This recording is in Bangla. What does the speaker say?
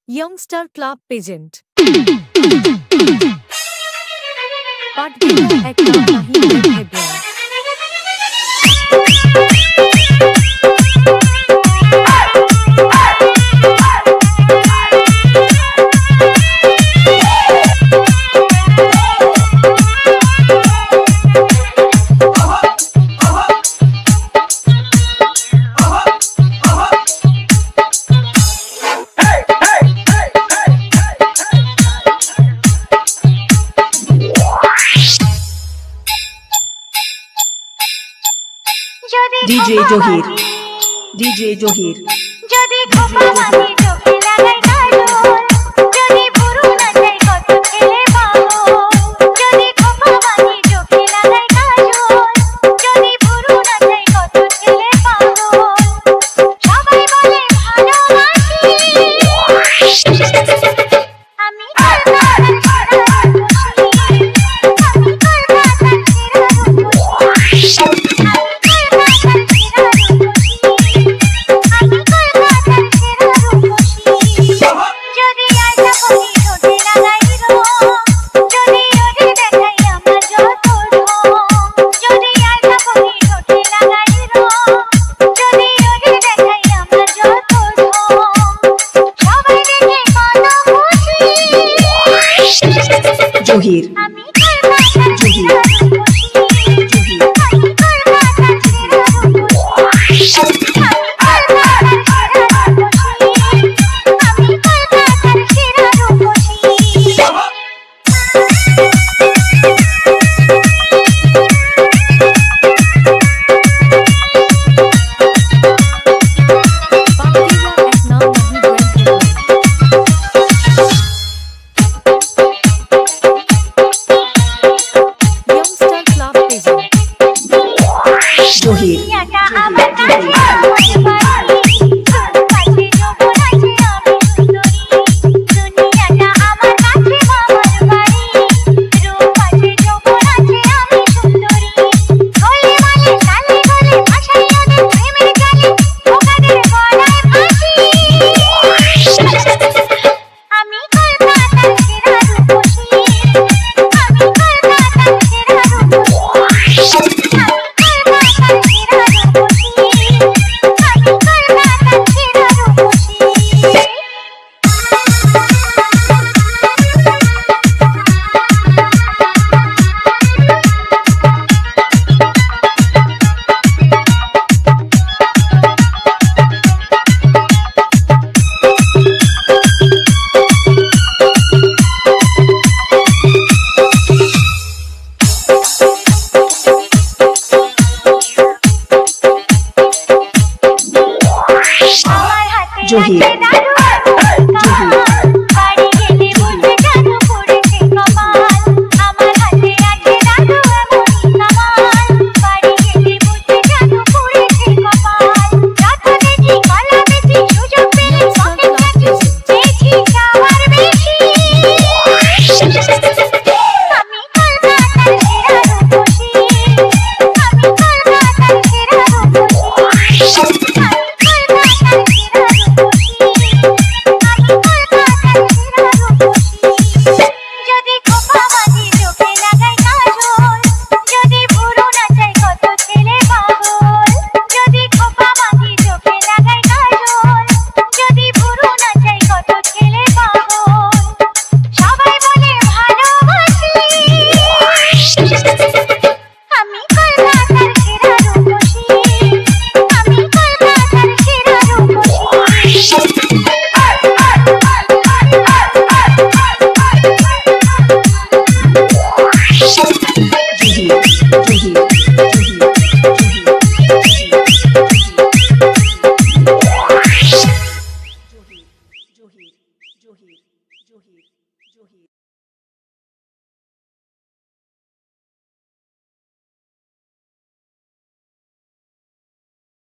Youngstar Club Pageant पाठगीता एक नाम नहीं है DJ Johir DJ Johir যদি খোপা মাঝে চোখে লাগাই কাজল যদি ভুরু নাচাই কত ছেলে পাগল যদি খোপা মাঝে চোখে লাগাই কাজল যদি ভুরু নাচাই কত ছেলে পাগল সবাই বলে ভালোবাসি আমি কলকাতার সেরা রূপসী আমি কলকাতার সেরা Johir